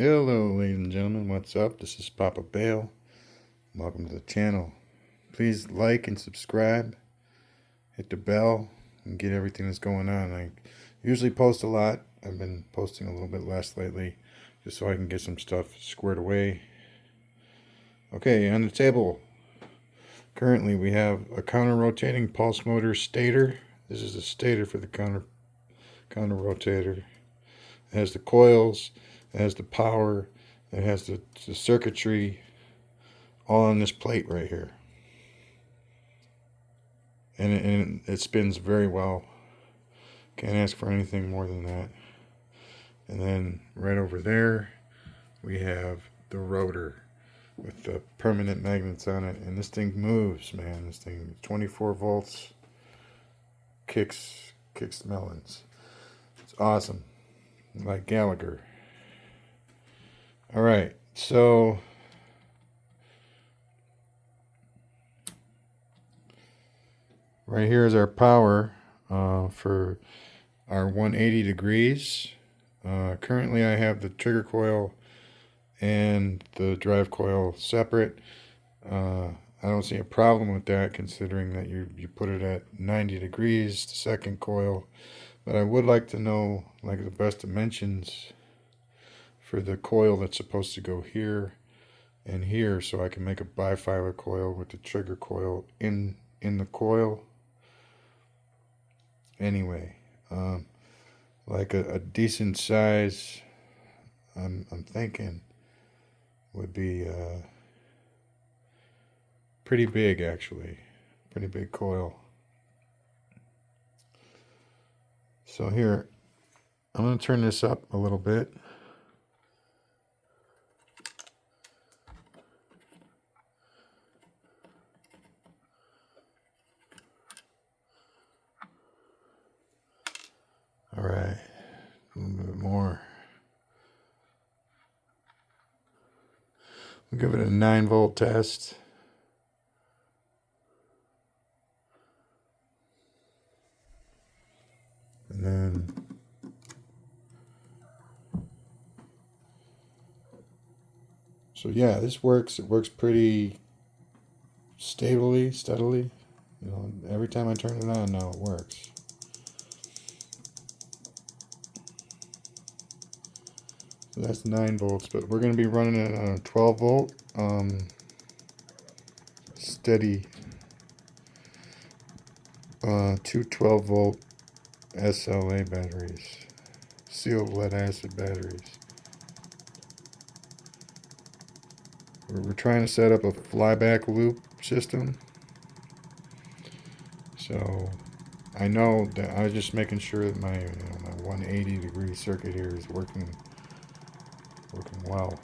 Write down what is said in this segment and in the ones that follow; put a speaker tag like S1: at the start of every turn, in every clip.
S1: Hello ladies and gentlemen, what's up? This is Papa Bale. Welcome to the channel. Please like and subscribe, hit the bell, and get everything that's going on. I usually post a lot. I've been posting a little bit less lately, just so I can get some stuff squared away. Okay, on the table, currently we have a counter-rotating pulse motor stator. This is the stator for the counter-rotator. It has the coils, it has the power, it has the circuitry, all on this plate right here. And it spins very well. Can't ask for anything more than that. And then right over there, we have the rotor with the permanent magnets on it. And this thing moves, man. This thing, 24 volts, kicks melons. It's awesome. Like Gallagher. All right, so right here is our power for our 180 degrees. Currently I have the trigger coil and the drive coil separate. I don't see a problem with that, considering that you put it at 90 degrees, the second coil. But I would like to know like the best dimensions for the coil that's supposed to go here and here, so I can make a bifilar coil with the trigger coil in the coil. Anyway, like a decent size, I'm thinking would be pretty big, actually. Pretty big coil. So here, I'm going to turn this up a little bit. All right, a little bit more. We'll give it a 9-volt test. And then so yeah, this works. It works pretty steadily. You know, every time I turn it on now, it works. So that's 9 volts, but we're going to be running it on a 12 volt steady, two 12 volt SLA batteries, sealed lead acid batteries. We're trying to set up a flyback loop system. So I know that I was just making sure that my my 180 degree circuit here is working well.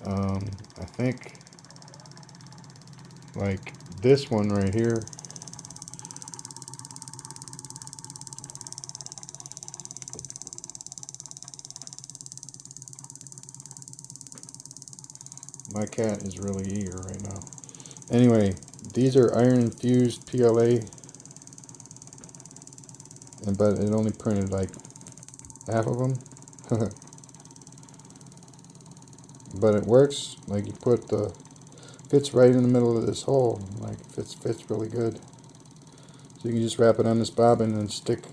S1: I think like this one right here, my cat is really eager right now. Anyway, these are iron infused PLA, but it only printed like half of them. But it works. Like you put the fits right in the middle of this hole. Like fits really good. So you can just wrap it on this bobbin and stick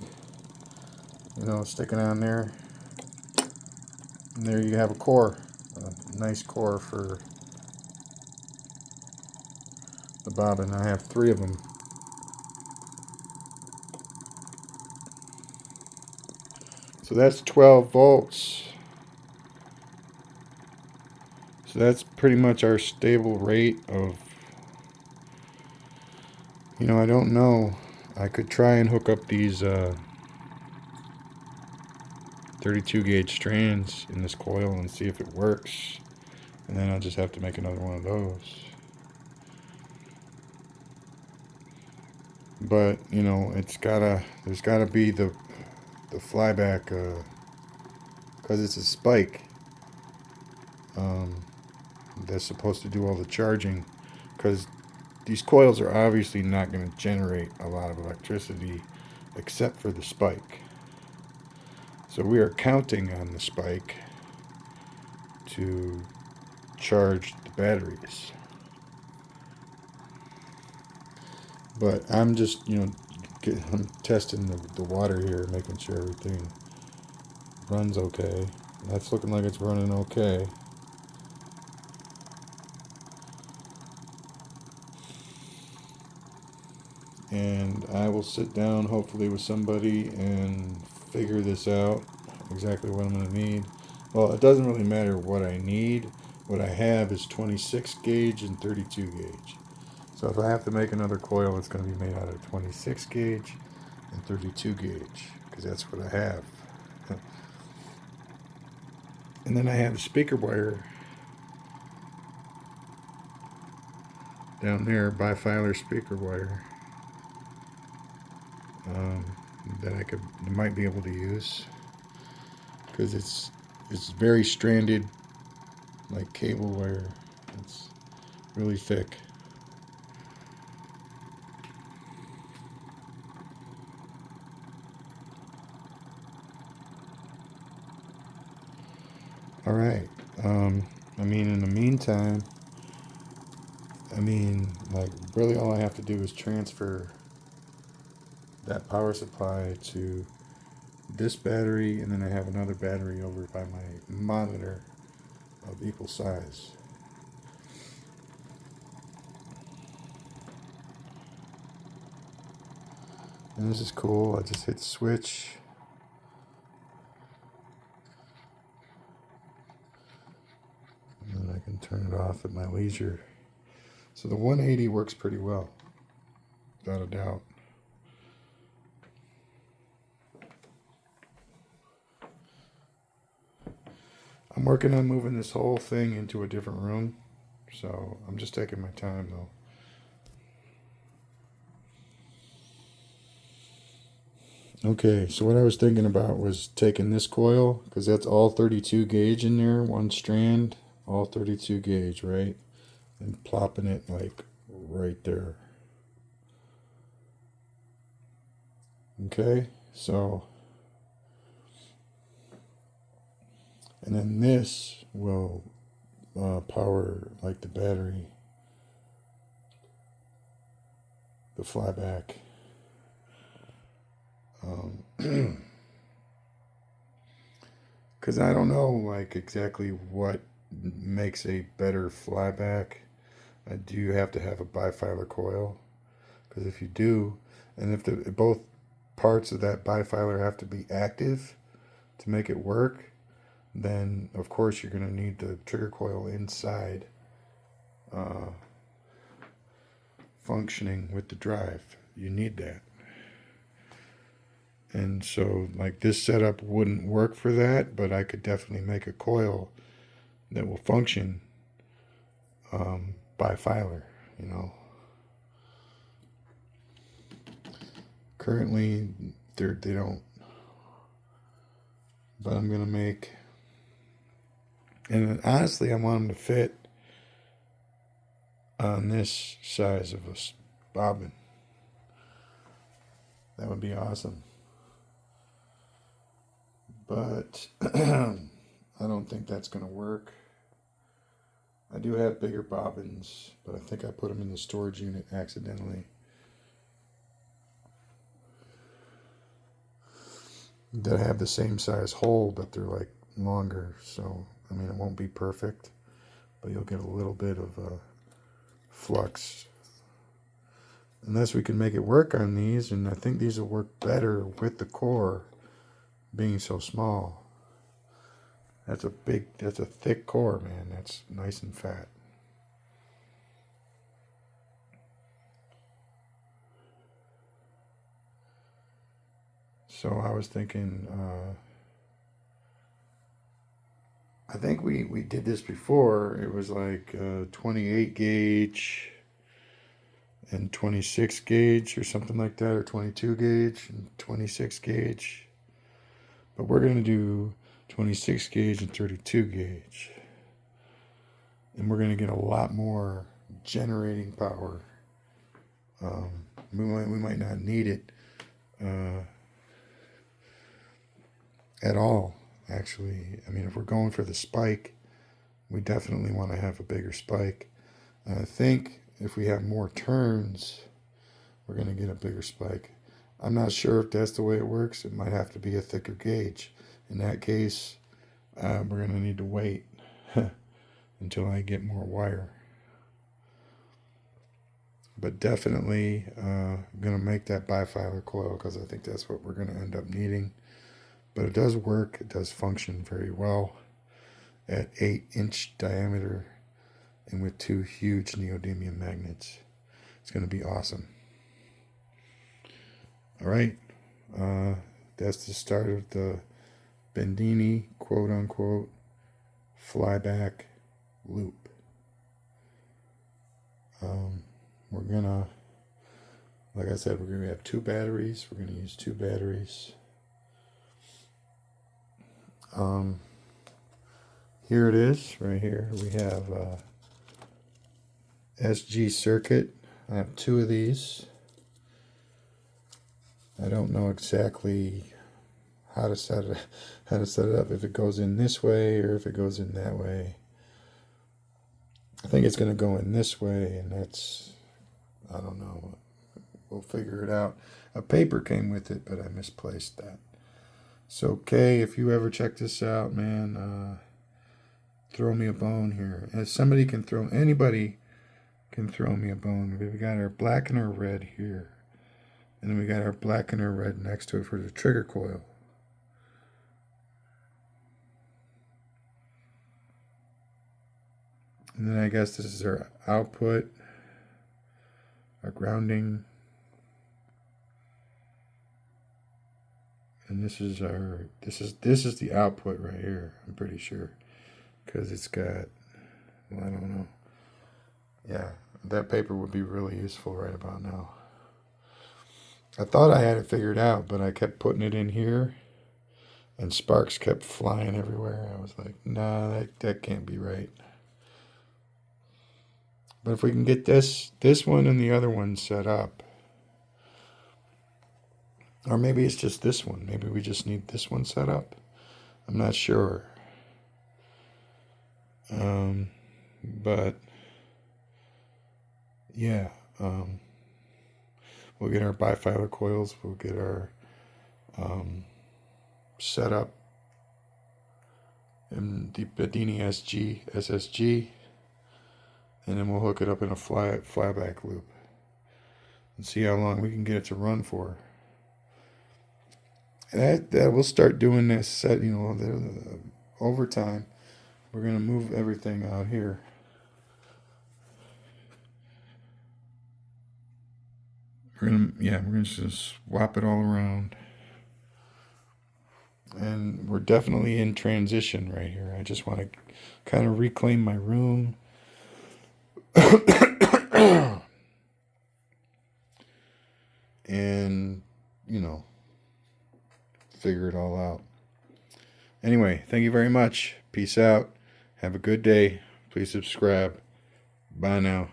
S1: it on there. And there you have a core, a nice core for the bobbin. I have 3 of them. So that's 12 volts. So that's pretty much our stable rate of, I don't know. I could try and hook up these 32 gauge strands in this coil and see if it works. And then I'll just have to make another one of those. But, there's gotta be the flyback, because it's a spike. That's supposed to do all the charging, because these coils are obviously not going to generate a lot of electricity except for the spike. So So we are counting on the spike to charge the batteries. But I'm just, I'm testing the water here, making sure everything runs okay. That's looking like it's running okay. And I will sit down hopefully with somebody and figure this out, exactly what I'm going to need. Well, it doesn't really matter what I need. What I have is 26 gauge and 32 gauge. So if I have to make another coil, it's going to be made out of 26 gauge and 32 gauge, because that's what I have. And then I have the speaker wire down there, bifilar speaker wire, that I might be able to use, because it's very stranded, like cable wire. It's really thick. All right. I mean, in the meantime, like, really all I have to do is transfer that power supply to this battery, and then I have another battery over by my monitor of equal size. And this is cool. I just hit switch. And then I can turn it off at my leisure. So the 180 works pretty well, without a doubt. I'm working on moving this whole thing into a different room, so I'm just taking my time though. Okay, so what I was thinking about was taking this coil, because that's all 32 gauge in there, one strand, all 32 gauge, right? And plopping it like right there. Okay, so, and then this will power like the battery, the flyback. Because I don't know like exactly what makes a better flyback. Do you have to have a bifilar coil? Because if you do, and if both parts of that bifilar have to be active to make it work, then of course you're going to need the trigger coil inside, functioning with the drive. You need that. And so, like, this setup wouldn't work for that, but I could definitely make a coil that will function bifilar, you know. Currently, they don't, but I'm gonna make, and honestly, I want them to fit on this size of a bobbin. That would be awesome. But I don't think that's gonna work. I do have bigger bobbins, but I think I put them in the storage unit accidentally. That have the same size hole, but they're like longer. So, I mean, it won't be perfect, but you'll get a little bit of flux. Unless we can make it work on these, and I think these will work better with the core being so small. That's a thick core, man. That's nice and fat. So I was thinking, I think we did this before. It was like 28 gauge and 26 gauge or something like that, or 22 gauge and 26 gauge. But we're going to do 26 gauge and 32 gauge. And we're going to get a lot more generating power. We might not need it at all, actually. I mean, if we're going for the spike, we definitely want to have a bigger spike. And I think if we have more turns, we're going to get a bigger spike. I'm not sure if that's the way it works. It might have to be a thicker gauge. In that case, we're going to need to wait until I get more wire. But definitely going to make that bifilar coil because I think that's what we're going to end up needing. But it does work. It does function very well at 8-inch diameter and with 2 huge neodymium magnets. It's going to be awesome. All right. That's the start of the Bendini quote-unquote flyback loop. We're going to, like I said, we're going to have 2 batteries. We're going to use 2 batteries. Here it is, right here. We have SG circuit. I have 2 of these. I don't know exactly how to set it up. If it goes in this way or if it goes in that way. I think it's going to go in this way, and that's, I don't know. We'll figure it out. A paper came with it, but I misplaced that. So, Kay, if you ever check this out, man, throw me a bone here. If somebody can throw, anybody can throw me a bone. We got our black and our red here. And then we got our black and our red next to it for the trigger coil. And then I guess this is our output, our grounding. And this is our, this is the output right here, I'm pretty sure. Because it's got, well, I don't know. Yeah, that paper would be really useful right about now. I thought I had it figured out, but I kept putting it in here, and sparks kept flying everywhere. I was like, nah, that can't be right. But if we can get this one and the other one set up, or maybe it's just this one. Maybe we just need this one set up. I'm not sure. But yeah, we'll get our bifilar coils. We'll get our setup in the Bendini SSG, and then we'll hook it up in a flyback loop and see how long we can get it to run for. And that we'll start doing this set, over time. We're gonna move everything out here. We're gonna just swap it all around. And we're definitely in transition right here. I just want to kind of reclaim my room. And, figure it all out. Anyway, thank you very much. Peace out. Have a good day. Please subscribe. Bye now.